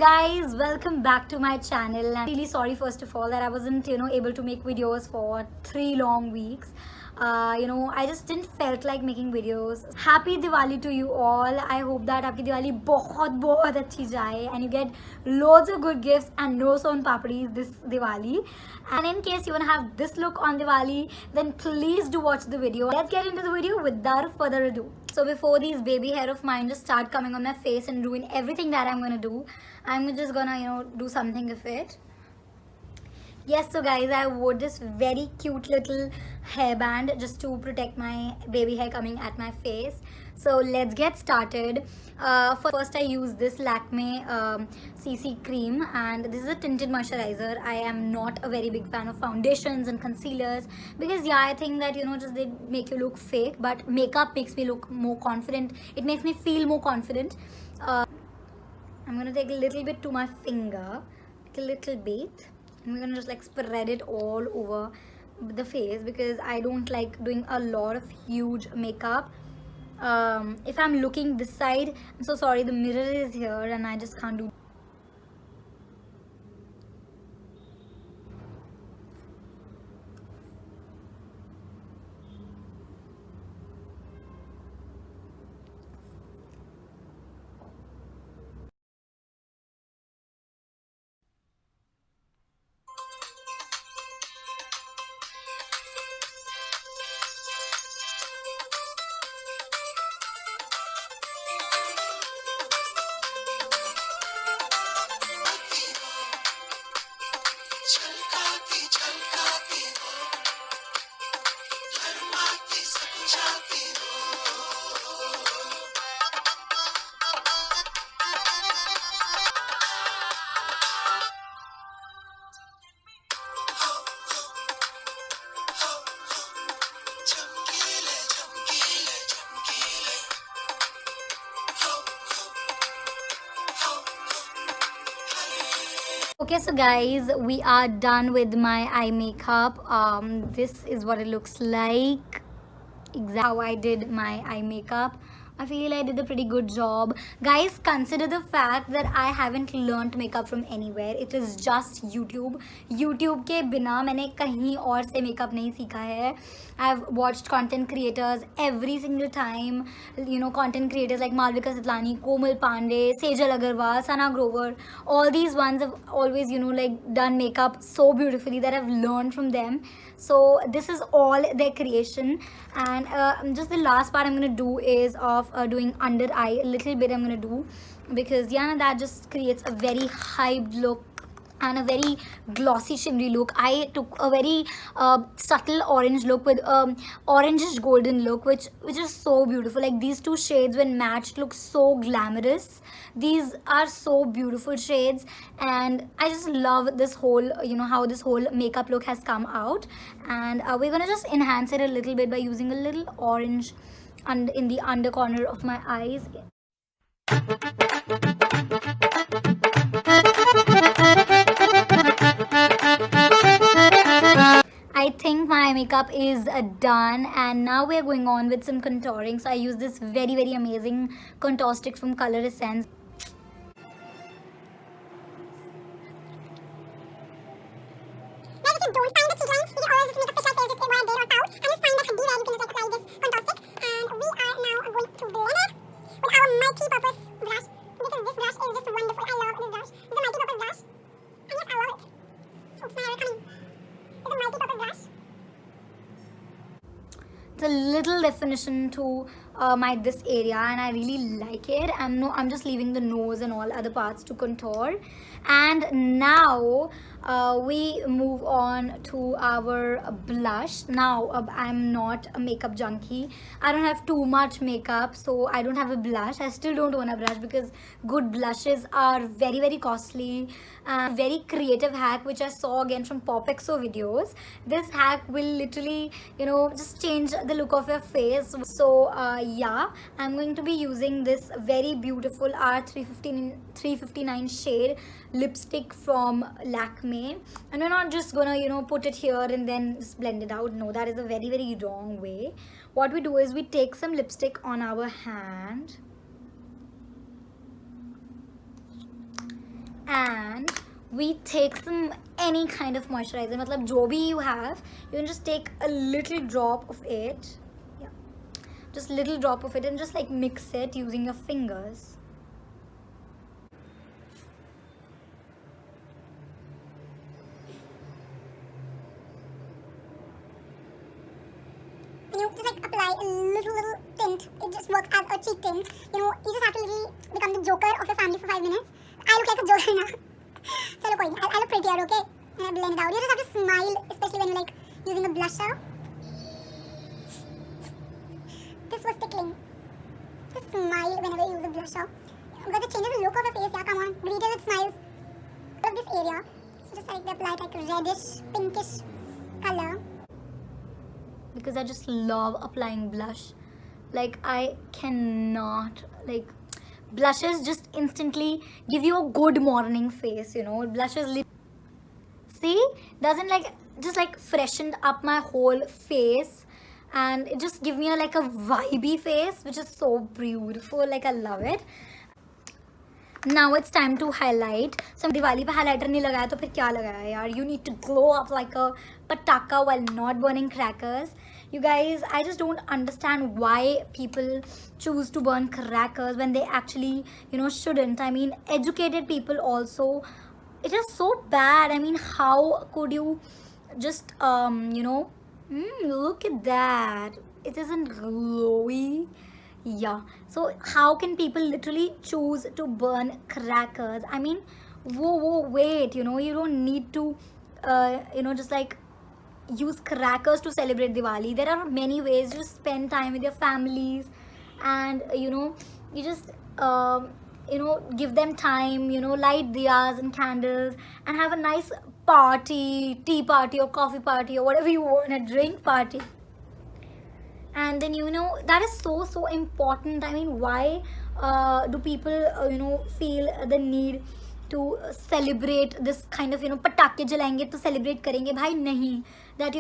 guys, welcome back to my channel. I'm really sorry first of all that I wasn't able to make videos for 3 long weeks. I just didn't felt like making videos. Happy Diwali to you all. I hope that आपकी दिवाली बहुत बहुत अच्छी जाए and you get loads of good gifts and no son papadis this Diwali. And in case you want to have this look on Diwali, then please do watch the video. Let's get into the video without further ado. So before these baby hair of mine just start coming on my face and ruin everything that I'm gonna do, I'm just gonna do something of it. Yes, so guys, I wore this very cute little hairband just to protect my baby hair coming at my face. So let's get started. First I use this Lakme CC cream, and this is a tinted moisturizer. I am not a very big fan of foundations and concealers because I think that just they make you look fake, but makeup makes me look more confident. It makes me feel more confident. I'm gonna take a little bit to my finger, like a little bit. And we're gonna just spread it all over the face because I don't like doing a lot of huge makeup. If I'm looking this side, I'm so sorry, the mirror is here and I just can't do. Okay, so guys, we are done with my eye makeup. This is what it looks like. Exactly how I did my eye makeup. I feel I did a pretty good job. Guys, consider the fact that I haven't learnt makeup from anywhere. It is just YouTube. YouTube के बिना मैंने कहीं और से makeup नहीं सीखा है. I've watched content creators every single time. Content creators like Malvika Sitlani, Komal Pandey, Sejal Agarwal, Sana Grover. All these ones have always, done makeup so beautifully that I've learned from them. So this is all their creation, and just the last part I'm gonna do is of doing under eye a little bit. I'm gonna do because that just creates a very hyped look and a very glossy shimmery look. I took a very subtle orange look with orangish golden look, which is so beautiful. Like these two shades when matched look so glamorous. These are so beautiful shades, and I just love this whole how this whole makeup look has come out. And we're gonna just enhance it a little bit by using a little orange and in the under corner of my eyes. I think my makeup is done, and now we're going on with some contouring. So I use this very very amazing contour stick from Color Essence. It's a little definition to this area, and I really like it. I'm just leaving the nose and all other parts to contour. And now we move on to our blush. Now I'm not a makeup junkie. I don't have too much makeup, so I don't have a blush. I still don't own a blush because good blushes are very very costly. Very creative hack which I saw again from Popexo videos. This hack will literally just change the look of your face. So I'm going to be using this very beautiful R359 shade lipstick from Lakme, and we're not just gonna put it here and then just blend it out. No, that is a very very wrong way. What we do is we take some lipstick on our hand and we take some any kind of moisturizer, matlab jo bhi you have, you can just take a little drop of it. Yeah, just little drop of it and just like mix it using your fingers. You just like apply a little tint. It just works as a cheek tint. You just have to really become the Joker of your family for 5 minutes. I look like a Joker now. Chalo koi nahi. I look prettier, okay? And I blend it out. You just have to smile, especially when you're like using a blusher. This was tickling. Just smile whenever you use a blusher, because it changes the look of your face. Yeah, come on, greet it with smiles. I love this area. So just like they apply like reddish, pinkish color. Because I just love applying blush. Like I cannot, like blushes just instantly give you a good morning face, blushes see, doesn't like just like freshened up my whole face, and it just give me a like a vibey face, which is so beautiful. Like I love it. Now it's time to highlight. So Diwali पे highlighter नहीं लगाया तो फिर क्या लगाया यार? You need to glow up like a pataka while not burning crackers. You guys, I just don't understand why people choose to burn crackers when they actually, shouldn't. I mean, educated people also. It is so bad. I mean, how could you just, look at that. It isn't glowy. Yeah, so how can people literally choose to burn crackers? I mean, whoa, wait, you don't need to, just like use crackers to celebrate Diwali. There are many ways to spend time with your families, and you just give them time, light diyas and candles and have a nice party, tea party or coffee party or whatever you want, a drink party. And then that is so important. I mean, why do people feel the need to celebrate this kind of patake jalayenge to celebrate karenge? Bhai nahi. That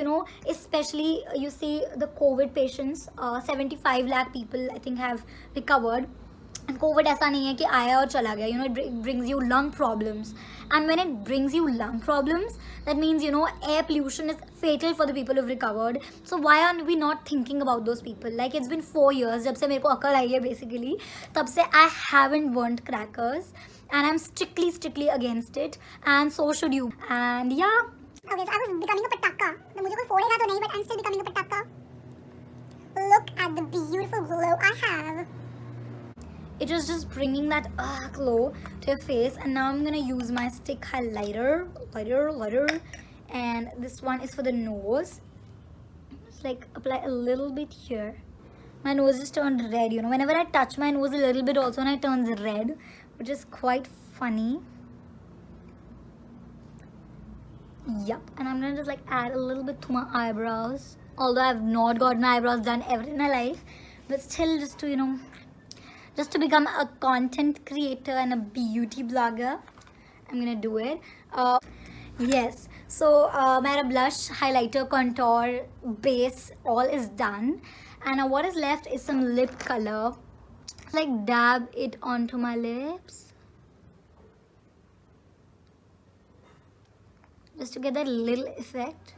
especially you see the COVID patients, 75 lakh people I think have recovered. And COVID ऐसा नहीं है कि आया और चला गया. It brings you lung problems, and when it brings you lung problems, that means air pollution is fatal for the people who've recovered. So why are we not thinking about those people? Like, it's been 4 years जब से मेरे को अकल आई है basically, तब से I haven't burnt crackers, and I'm strictly against it, and so should you. And yeah. Okay, so I was becoming a pataka. तो मुझे कोई फोड़ेगा तो नहीं, but I'm still becoming a pataka. Look at the beautiful glow I have. It was just bringing that glow to your face. And now I'm gonna use my stick highlighter, lighter, and this one is for the nose. Just like apply a little bit here. My nose is turned red, whenever I touch my nose a little bit also, and it turns red, which is quite funny. Yup. And I'm gonna just like add a little bit to my eyebrows, although I've not got my eyebrows done ever in my life, but still, just to just to become a content creator and a beauty blogger, I'm gonna do it. Yes, so my blush, highlighter, contour, base, all is done, and now what is left is some lip color. Like dab it onto my lips just to get that little effect.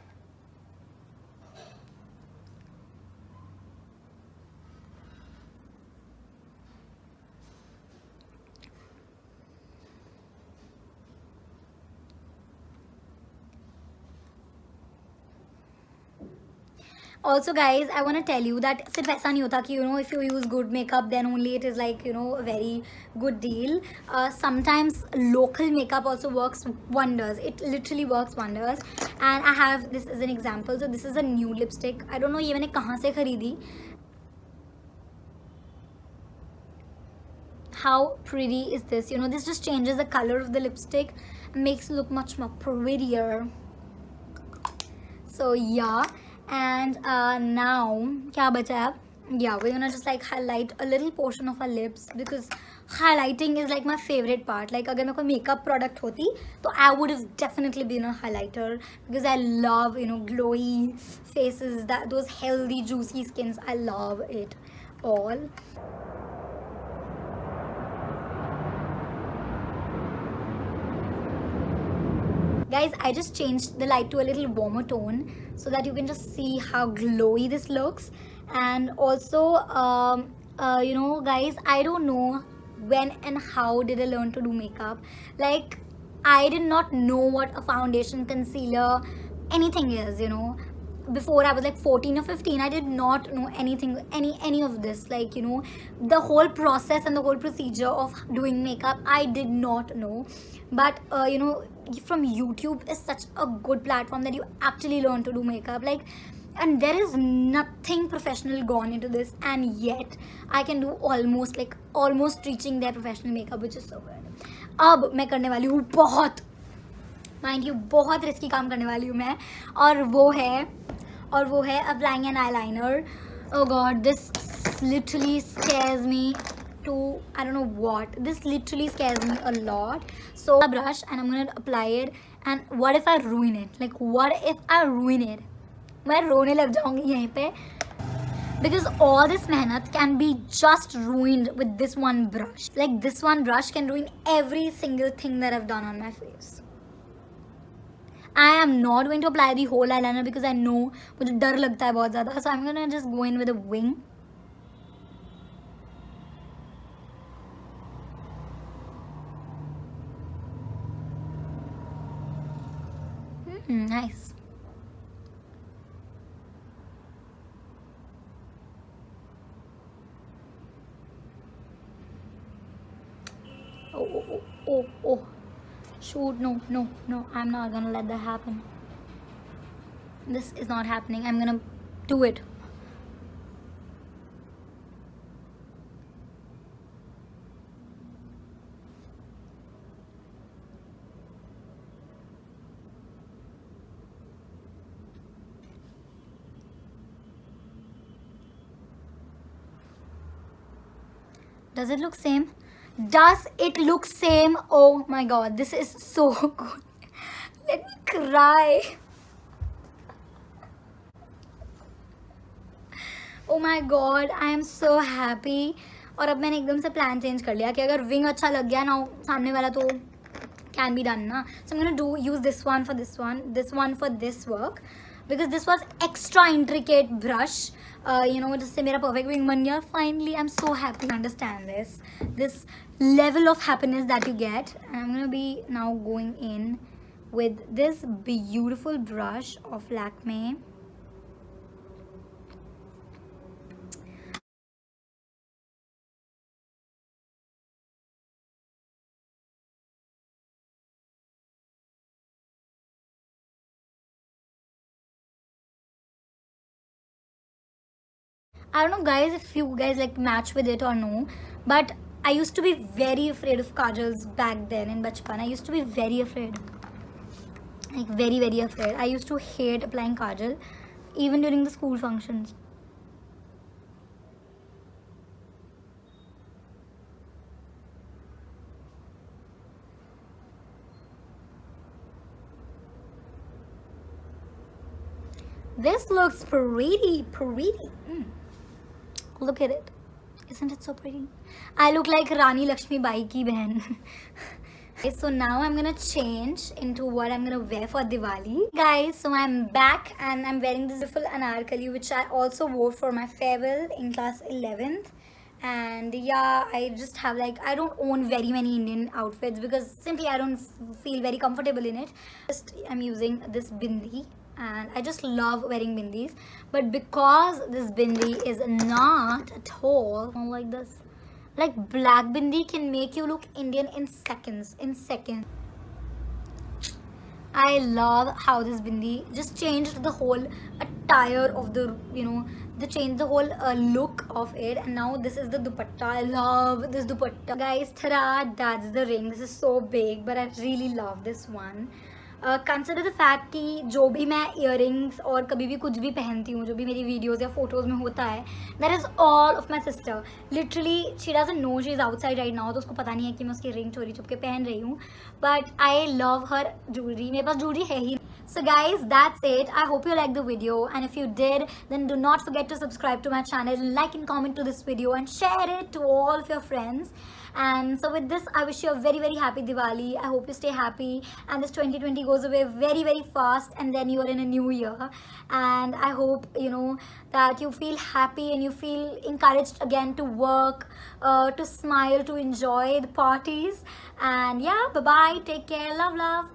Also guys, I want to tell you that सिर्फ ऐसा नहीं होता कि if you use good makeup then only it is like a very good deal. Sometimes local makeup also works wonders. It literally works wonders. And I have this as an example. So this is a new lipstick. I don't know ये मैंने कहाँ से खरीदी. How pretty is this? This just changes the color of the lipstick and makes it look much more prettier. So yeah. And now kya bacha hai? Yeah, we're gonna just like highlight a little portion of our lips, because highlighting is like my favorite part. Like agar मैं कोई makeup product होती तो I would have definitely been a highlighter, because I love glowy faces, that those healthy juicy skins. I love it all. Guys, I just changed the light to a little warmer tone so that you can just see how glowy this looks. And also, guys, I don't know when and how did I learn to do makeup. Like, I did not know what a foundation, concealer, anything is, before I was like 14 or 15. I did not know anything, any of this, like, the whole process and the whole procedure of doing makeup, I did not know. But from YouTube is such a good platform that you actually learn to do makeup, like, and there is nothing professional gone into this, and yet I can do almost reaching their professional makeup, which is so good. अब मैं करने वाली हूँ बहुत, mind you, बहुत risky काम करने वाली हूँ मैं, और वो है applying an eyeliner. Oh god, this literally scares me to, I don't know what, this literally scares me a lot. So a brush, and I'm gonna apply it, and what if I ruin it? Like, what if I ruin it? मैं रोने लग जाऊंगी यहीं पे, because all this मेहनत can be just ruined with this one brush. Like, this one brush can ruin every single thing that I've done on my face. I am not going to apply the whole eyeliner because I know मुझे डर लगता है बहुत ज़्यादा. So I'm gonna just go in with a wing. Nice. Oh. Shoot, no, I'm not gonna let that happen. This is not happening. I'm gonna do it. Does it look same? Does it look same? Oh my god, this is so good. Let me cry. Oh my god, I am so happy. और अब मैंने एकदम से plan change कर लिया कि अगर wing अच्छा लग गया ना सामने वाला तो can be done ना. So I'm gonna use this one for this work, because this was extra intricate brush. जिससे मेरा perfect wing बन गया. Finally, I'm so happy to understand this level of happiness that you get. And I'm gonna be now going in with this beautiful brush of Lakme. I don't know, guys, if you guys like match with it or no, but I used to be very afraid of kajals back then in bachpan. I used to be very afraid, like very, very afraid. I used to hate applying kajal, even during the school functions. This looks pretty. Look at it. Isn't it so pretty? I look like Rani Lakshmi Bai ki behan. Okay, so now I'm gonna change into what I'm gonna wear for Diwali. Guys, so I'm back and I'm wearing this beautiful anarkali, which I also wore for my farewell in class 11th. And yeah, I just have like, I don't own very many Indian outfits because simply I don't feel very comfortable in it. I'm using this bindi. And I just love wearing bindis, but because this bindi is not at all like this, like black bindi can make you look Indian in seconds. I love how this bindi just changed the whole attire of the, they changed the whole look of it. And now this is the dupatta. I love this dupatta. Guys, ta-da, that's the ring. This is so big, but I really love this one. Consider the fact कि जो भी मैं earrings और कभी भी कुछ भी पहनती हूँ, जो भी मेरी वीडियोज़ या फोटोज़ में होता है, that is all of my sister. Literally she doesn't know, she is outside right now, तो उसको पता नहीं है कि मैं उसकी रिंग चोरी छुप के पहन रही हूँ. But I love her jewellery. मेरे पास ज्वेलरी है ही, So guys, that's it. I hope you liked the video, and if you did, then do not forget to subscribe to my channel, like and comment to this video, and share it to all of your friends. And so with this, I wish you a very very happy Diwali. I hope you stay happy, and this 2020 goes away very very fast, and then you are in a new year. And I hope that you feel happy and you feel encouraged again to work, to smile, to enjoy the parties. And yeah, bye bye, take care, love love.